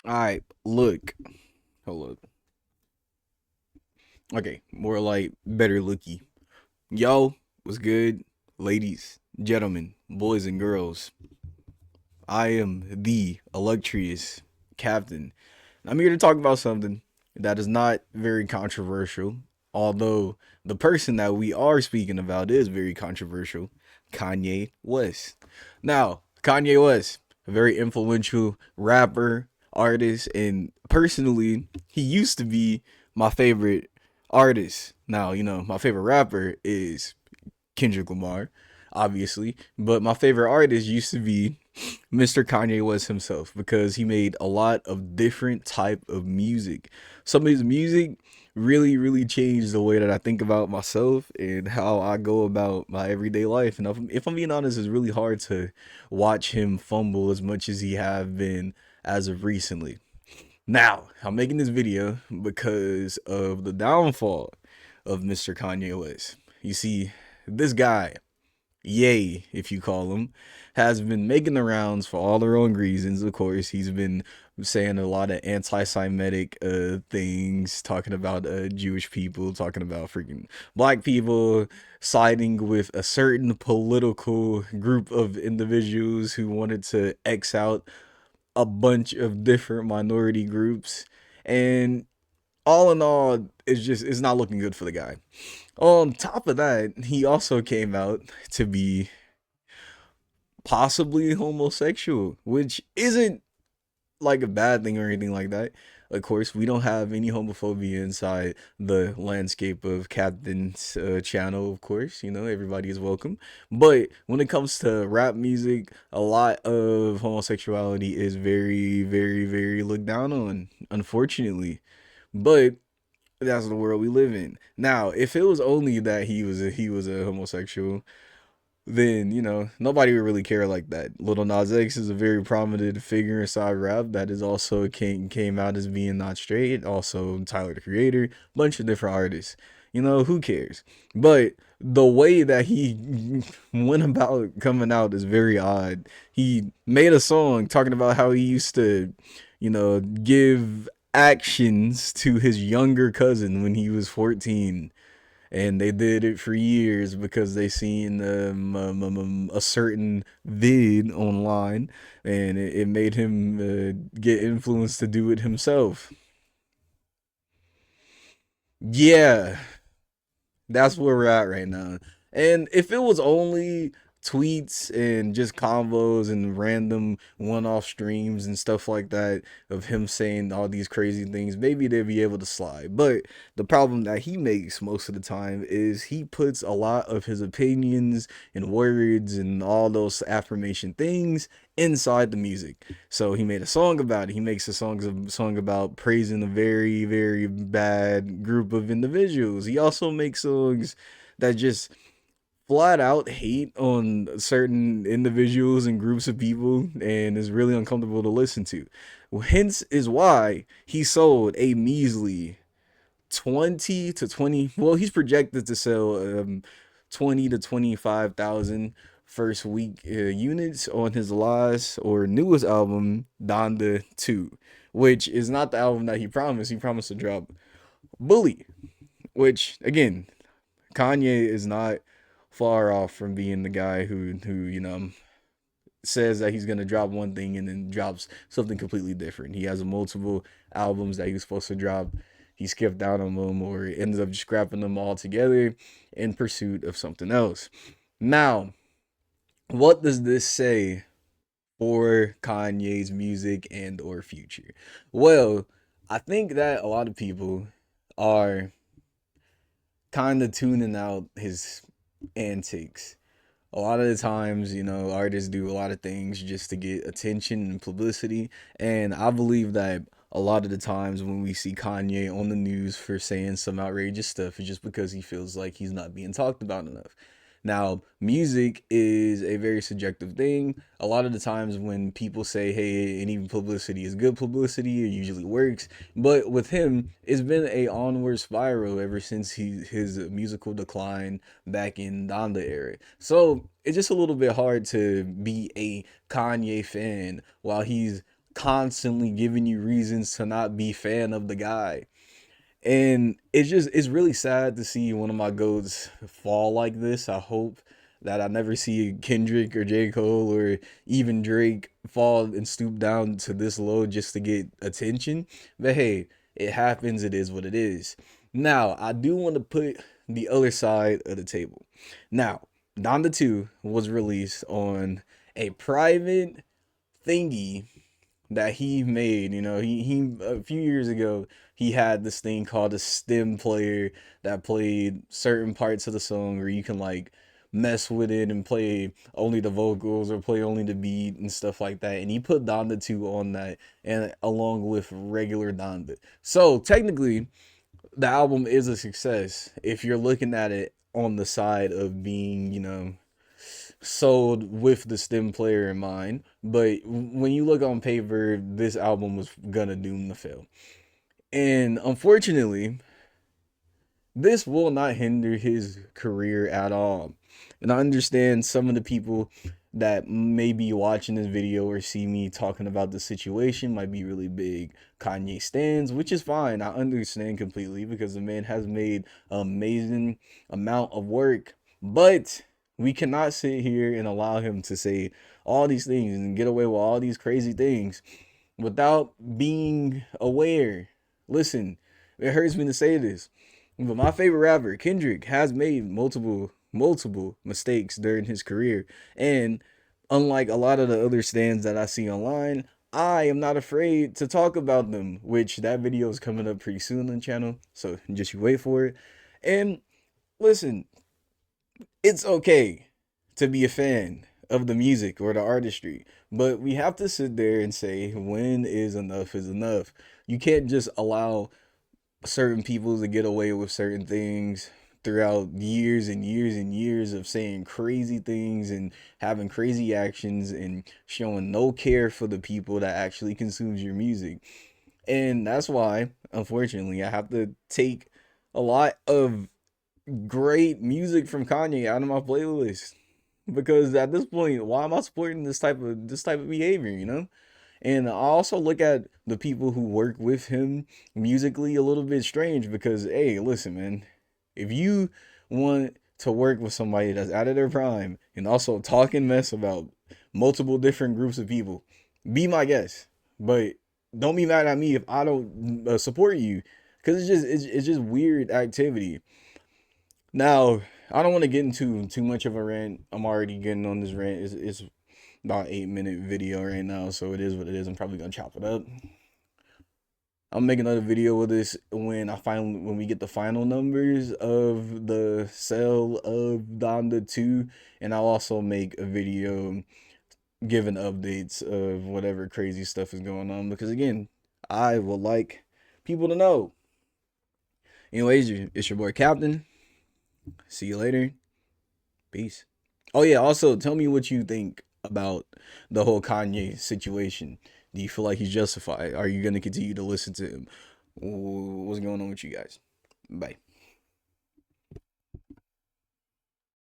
All right, look. Hold up. Okay, more like better looky. Yo, what's good? Ladies, gentlemen, boys and girls. I am the illustrious captain. I'm here to talk about something that is not very controversial, although the person that we are speaking about is very controversial. Kanye West. Now, Kanye West, a very influential rapper, artist, and personally, he used to be my favorite artist. Now, my favorite rapper is Kendrick Lamar, obviously, but my favorite artist used to be Mr. Kanye West himself because he made a lot of different type of music. Some of his music really changed the way that I think about myself and how I go about my everyday life. And if I'm being honest, it's really hard to watch him fumble as much as he have been as of recently. Now, I'm making this video because of the downfall of Mr. Kanye West. You see, this guy, Yay, if you call him, has been making the rounds for all the wrong reasons. Of course, he's been saying a lot of anti-Semitic things, talking about Jewish people, talking about freaking black people, siding with a certain political group of individuals who wanted to X out a bunch of different minority groups, and all in all, it's not looking good for the guy. On top of that, he also came out to be possibly homosexual, which isn't like a bad thing or anything like that. Of course, we don't have any homophobia inside the landscape of Captain's channel, of course. Everybody is welcome. But when it comes to rap music, a lot of homosexuality is very looked down on, unfortunately. But that's the world we live in. Now, if it was only that he was a homosexual, then nobody would really care like that. Little Nas X is a very prominent figure inside rap that is also came out as being not straight. Also, Tyler the Creator, bunch of different artists. Who cares? But the way that he went about coming out is very odd. He made a song talking about how he used to, give actions to his younger cousin when he was 14, and they did it for years because they seen a certain vid online, and it made him get influenced to do it himself. Yeah, that's where we're at right now. And if it was only tweets and just combos and random one-off streams and stuff like that of him saying all these crazy things, maybe they'd be able to slide. But the problem that he makes most of the time is he puts a lot of his opinions and words and all those affirmation things inside the music. So he made a song about it. He makes a song about praising a very bad group of individuals. He also makes songs that just flat out hate on certain individuals and groups of people, and is really uncomfortable to listen to. Hence is why he sold a measly 20 to 20, well, he's projected to sell 20 to 25,000 first week units on his last or newest album, Donda 2, which is not the album that he promised. He promised to drop Bully, which again, Kanye is not far off from being the guy who says that he's gonna drop one thing and then drops something completely different. He has multiple albums that he was supposed to drop. He skipped out on them or ends up scrapping them all together in pursuit of something else. Now, what does this say for Kanye's music and or future? Well, I think that a lot of people are kind of tuning out his antics. A lot of the times, artists do a lot of things just to get attention and publicity. And I believe that a lot of the times when we see Kanye on the news for saying some outrageous stuff, it's just because he feels like he's not being talked about enough. Now, music is a very subjective thing. A lot of the times when people say, hey, any publicity is good publicity, it usually works. But with him, it's been a onward spiral ever since his musical decline back in Donda era. So it's just a little bit hard to be a Kanye fan while he's constantly giving you reasons to not be fan of the guy. And it's really sad to see one of my goats fall like this. I hope that I never see Kendrick or J. Cole or even Drake fall and stoop down to this low just to get attention. But hey, it happens, it is what it is. Now, I do want to put the other side of the table. Now, Donda 2 was released on a private thingy that he made. You know, he a few years ago he had this thing called a stem player that played certain parts of the song where you can like mess with it and play only the vocals or play only the beat and stuff like that. And he put Donda 2 on that and along with regular Donda. So technically the album is a success if you're looking at it on the side of being, you know, sold with the stem player in mind. But when you look on paper, this album was gonna doom to fail. And unfortunately, this will not hinder his career at all. And I understand some of the people that may be watching this video or see me talking about the situation might be really big Kanye stans, which is fine. I understand completely because the man has made an amazing amount of work. But we cannot sit here and allow him to say all these things and get away with all these crazy things without being aware. Listen, it hurts me to say this, but my favorite rapper, Kendrick, has made multiple mistakes during his career. And unlike a lot of the other stands that I see online, I am not afraid to talk about them, which that video is coming up pretty soon on the channel. So just you wait for it. And listen, it's okay to be a fan of the music or the artistry, but we have to sit there and say when is enough is enough. You can't just allow certain people to get away with certain things throughout years and years and years of saying crazy things and having crazy actions and showing no care for the people that actually consumes your music. And that's why, unfortunately, I have to take a lot of great music from Kanye out of my playlist because at this point, why am I supporting this type of behavior, you know? And I also look at the people who work with him musically a little bit strange because, hey, listen, man, if you want to work with somebody that's out of their prime and also talking mess about multiple different groups of people, be my guest. But don't be mad at me if I don't support you because it's just weird activity. Now, I don't want to get into too much of a rant. I'm already getting on this rant. It's about 8 minute video right now, so it is what it is. I'm probably gonna chop it up. I'll make another video with this when we get the final numbers of the sale of Donda 2, and I'll also make a video giving updates of whatever crazy stuff is going on because again, I would like people to know. Anyways, it's your boy Captain. See you later. Peace. Oh yeah, also tell me what you think about the whole Kanye situation. Do you feel like he's justified? Are you gonna continue to listen to him? What's going on with you guys? Bye.